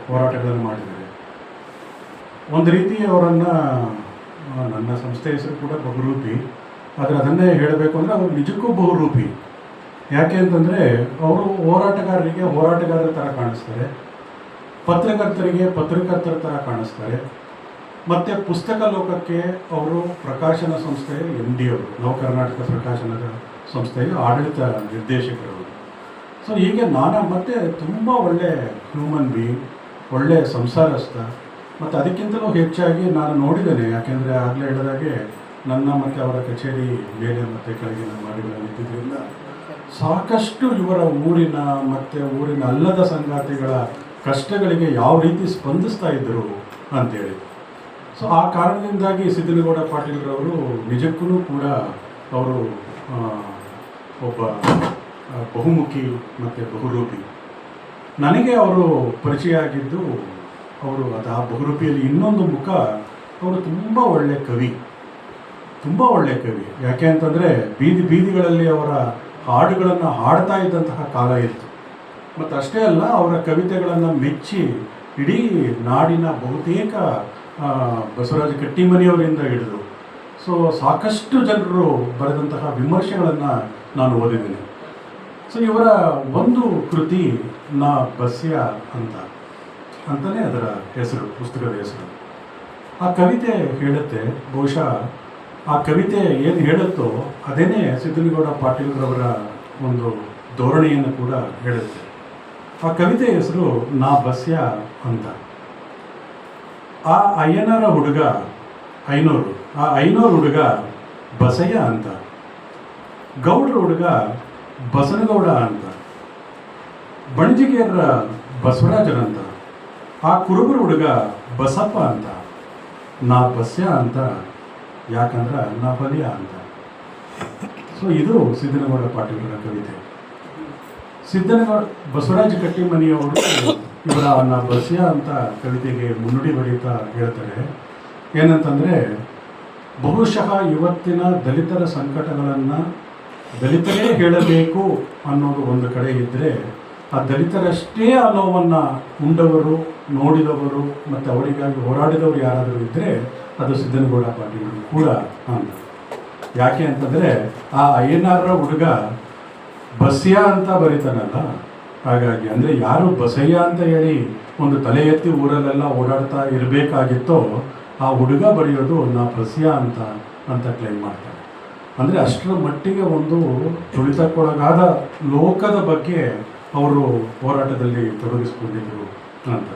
ಹೋರಾಟಗಳನ್ನು ಮಾಡಿದ್ದಾರೆ. ಒಂದು ರೀತಿ ಅವರನ್ನು, ನನ್ನ ಸಂಸ್ಥೆ ಹೆಸರು ಕೂಡ ಬಹುರೂಪಿ, ಆದರೆ ಅದನ್ನೇ ಹೇಳಬೇಕು ಅಂದರೆ ಅವರು ನಿಜಕ್ಕೂ ಬಹುರೂಪಿ. ಯಾಕೆ ಅಂತಂದರೆ ಅವರು ಹೋರಾಟಗಾರರ ಥರ ಕಾಣಿಸ್ತಾರೆ, ಪತ್ರಕರ್ತರಿಗೆ ಪತ್ರಕರ್ತರ ಥರ ಕಾಣಿಸ್ತಾರೆ, ಮತ್ತು ಪುಸ್ತಕ ಲೋಕಕ್ಕೆ ಅವರು ಪ್ರಕಾಶನ ಸಂಸ್ಥೆಯ MD ಅವರು, ನವ ಕರ್ನಾಟಕ ಪ್ರಕಾಶನದ ಸಂಸ್ಥೆಯ ಆಡಳಿತ ನಿರ್ದೇಶಕರು. ಸೊ ಹೀಗೆ ಮತ್ತು ತುಂಬ ಒಳ್ಳೆಯ ಹ್ಯೂಮನ್ ಬೀಯಿಂಗ್, ಒಳ್ಳೆಯ ಸಂಸಾರಸ್ಥ. ಮತ್ತು ಅದಕ್ಕಿಂತಲೂ ಹೆಚ್ಚಾಗಿ ನಾನು ನೋಡಿದ್ದೇನೆ, ಯಾಕೆಂದರೆ ಆಗಲೇ ಹೇಳಿದಾಗೆ ನನ್ನ ಮತ್ತು ಅವರ ಕಚೇರಿ ಮೇಲೆ ಮತ್ತು ಕೆಳಗಿನ ಮಾಡಿಗಳಿದ್ದಿದ್ದರಿಂದ ಸಾಕಷ್ಟು ಇವರ ಊರಿನ ಮತ್ತು ಊರಿನ ಅಲ್ಲದ ಸಂಗಾತಿಗಳ ಕಷ್ಟಗಳಿಗೆ ಯಾವ ರೀತಿ ಸ್ಪಂದಿಸ್ತಾ ಇದ್ದರು ಅಂಥೇಳಿ. ಸೊ ಆ ಕಾರಣದಿಂದಾಗಿ ಸಿದ್ದನಗೌಡ ಪಾಟೀಲ್ರವರು ನಿಜಕ್ಕೂ ಕೂಡ ಅವರು ಒಬ್ಬ ಬಹುಮುಖಿ ಮತ್ತು ಬಹುರೂಪಿ. ನನಗೆ ಅವರು ಪರಿಚಯ ಆಗಿದ್ದು ಅವರು ಆ ಬಹುರೂಪಿಯಲ್ಲಿ ಇನ್ನೊಂದು ಮುಖ, ಅವರು ತುಂಬ ಒಳ್ಳೆಯ ಕವಿ. ಯಾಕೆ ಅಂತಂದರೆ ಬೀದಿಗಳಲ್ಲಿ ಅವರ ಹಾಡುಗಳನ್ನು ಹಾಡ್ತಾ ಇದ್ದಂತಹ ಕಾಲ ಇತ್ತು. ಮತ್ತು ಅಷ್ಟೇ ಅಲ್ಲ, ಅವರ ಕವಿತೆಗಳನ್ನು ಮೆಚ್ಚಿ ಇಡೀ ನಾಡಿನ ಬಹುತೇಕ ಬಸವರಾಜ ಕಟ್ಟಿಮನಿಯವರಿಂದ ಹಿಡಿದು ಸಾಕಷ್ಟು ಜನರು ಬರೆದಂತಹ ವಿಮರ್ಶೆಗಳನ್ನು ನಾನು ಓದಿದ್ದೀನಿ. ಸೊ ಇವರ ಒಂದು ಕೃತಿ ನಾ ಬಸ್ಯ ಅಂತಲೇ ಅದರ ಹೆಸರು, ಪುಸ್ತಕದ ಹೆಸರು. ಆ ಕವಿತೆ ಹೇಳುತ್ತೆ, ಬಹುಶಃ ಆ ಕವಿತೆ ಏನು ಹೇಳುತ್ತೋ ಅದೇನೇ ಸಿದ್ದನಗೌಡ ಪಾಟೀಲ್ರವರ ಒಂದು ಧೋರಣೆಯನ್ನು ಕೂಡ ಹೇಳುತ್ತೆ. ಆ ಕವಿತೆ ಹೆಸರು ನಾ ಬಸ್ಯ ಅಂತ. ಆ ಅಯ್ಯನರ ಹುಡುಗ ಐನೂರು ಹುಡುಗ ಬಸಯ್ಯ ಅಂತ, ಗೌಡ್ರ ಹುಡುಗ ಬಸನಗೌಡ ಅಂತ, ಬಣಜಿಗೆಯರ ಬಸವರಾಜರಂತ, ಆ ಕುರುಬರ ಹುಡುಗ ಬಸಪ್ಪ ಅಂತ. ನಾ ಬಸ್ಯ ಅಂತ ಯಾಕಂದ್ರೆ ನಾ ಬಲಿಯ ಅಂತ. ಸೊ ಇದು ಸಿದ್ದನಗೌಡ ಪಾಟೀಲರ ಕವಿತೆ. ಬಸವರಾಜ ಕಟ್ಟಿಮನಿಯವರು ಇವರ ನಾ ಬಸ್ಯ ಅಂತ ಕವಿತೆಗೆ ಮುನ್ನುಡಿ ಬರೀತಾ ಹೇಳ್ತಾರೆ ಏನಂತಂದರೆ, ಬಹುಶಃ ಇವತ್ತಿನ ದಲಿತರ ಸಂಕಟಗಳನ್ನು ದಲಿತರೇ ಹೇಳಬೇಕು ಅನ್ನೋದು ಒಂದು ಕಡೆ ಇದ್ದರೆ, ಆ ದಲಿತರಷ್ಟೇ ಆ ನೋವನ್ನು ಉಂಡವರು, ನೋಡಿದವರು ಮತ್ತು ಅವರಿಗಾಗಿ ಹೋರಾಡಿದವರು ಯಾರಾದರೂ ಇದ್ದರೆ ಅದು ಸಿದ್ದನಗೌಡ ಪಾಟೀಲರು ಕೂಡ ಅಂತ. ಯಾಕೆ ಅಂತಂದರೆ ಆ ಅಯ್ಯನಾರರ ಹುಡುಗ ಬಸ್ಯ ಅಂತ ಬರೀತಾನಲ್ಲ, ಹಾಗಾಗಿ ಅಂದರೆ ಯಾರು ಬಸಯ್ಯ ಅಂತ ಹೇಳಿ ಒಂದು ತಲೆ ಎತ್ತಿ ಊರಲ್ಲೆಲ್ಲ ಓಡಾಡ್ತಾ ಇರಬೇಕಾಗಿತ್ತೋ ಆ ಹುಡುಗ ಬರೆಯೋದು ನಾ ಬಸ್ಯ ಅಂತ ಕ್ಲೈಮ್ ಮಾಡ್ತಾರೆ. ಅಂದರೆ ಅಷ್ಟರ ಮಟ್ಟಿಗೆ ಒಂದು ತುಳಿತಕ್ಕೊಳಗಾದ ಲೋಕದ ಬಗ್ಗೆ ಅವರು ಹೋರಾಟದಲ್ಲಿ ತೊಡಗಿಸ್ಕೊಂಡಿದ್ರು ಅಂತ.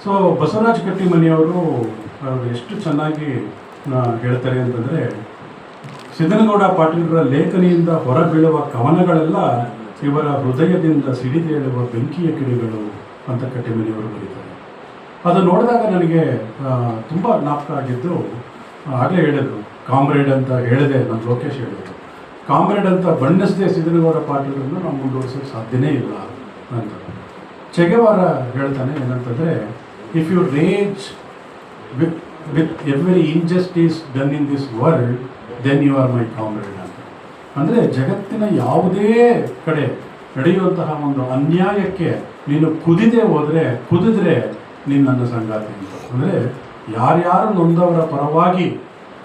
ಸೊ ಬಸವರಾಜ ಕಟ್ಟಿಮನಿಯವರು ಎಷ್ಟು ಚೆನ್ನಾಗಿ ಹೇಳ್ತಾರೆ ಅಂತಂದರೆ, ಸಿದ್ದನಗೌಡ ಪಾಟೀಲರ ಲೇಖನಿಯಿಂದ ಹೊರಬೀಳುವ ಕವನಗಳೆಲ್ಲ ಇವರ ಹೃದಯದಿಂದ ಸಿಡಿದೇಳುವ ಬೆಂಕಿಯ ಕಿಡಿಗಳು ಅಂತ ಕಟ್ಟಿಮನಿಯವರು ಬರೀತಾರೆ. ಅದು ನೋಡಿದಾಗ ನನಗೆ ತುಂಬ ಜ್ಞಾಪಕ ಆಗಿದ್ದು, ಆಗಲೇ ಹೇಳಿದ್ರು ಕಾಮ್ರೇಡ್ ಅಂತ ಹೇಳಿದೆ, ನಮ್ಮ ಲೋಕೇಶ್ ಹೇಳಿದ್ರು. ಕಾಮ್ರೇಡ್ ಅಂತ ಬಣ್ಣಿಸದೆ ಸಿದ್ದನಗೌಡ ಪಾಟೀಲರನ್ನು ನಾವು ಮುಂದುವರಿಸೋಕ್ಕೆ ಸಾಧ್ಯನೇ ಇಲ್ಲ ಅಂತ. ಚೆಗೆವಾರ ಹೇಳ್ತಾನೆ ಏನಂತಂದರೆ, if you rage with every injustice done in this world then you are my comrade ಅಂತ. ಅಂದರೆ ಜಗತ್ತಿನ ಯಾವುದೇ ಕಡೆ ನಡೆಯುವಂತಹ ಒಂದು ಅನ್ಯಾಯಕ್ಕೆ ನೀನು ಕುದಿದ್ರೆ ನೀನು ನನ್ನ ಸಂಗಾತಿ ಅಂತ. ಅಂದರೆ ಯಾರ್ಯಾರು ನೊಂದವರ ಪರವಾಗಿ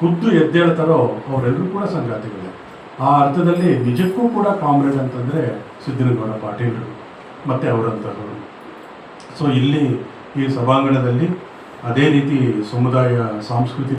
ಖುದ್ದು ಎದ್ದೇಳ್ತಾರೋ ಅವರೆಲ್ಲರೂ ಕೂಡ ಸಂಗಾತಿಗಳೇ. ಆ ಅರ್ಥದಲ್ಲಿ ನಿಜಕ್ಕೂ ಕೂಡ ಕಾಮ್ರೇಡ್ ಅಂತಂದರೆ ಸಿದ್ದನಗೌಡ ಪಾಟೀಲರು ಮತ್ತು ಅವರಂಥವರು. ಸೊ ಇಲ್ಲಿ ಈ ಸಭಾಂಗಣದಲ್ಲಿ ಅದೇ ರೀತಿ ಸಮುದಾಯ ಸಾಂಸ್ಕೃತಿಕ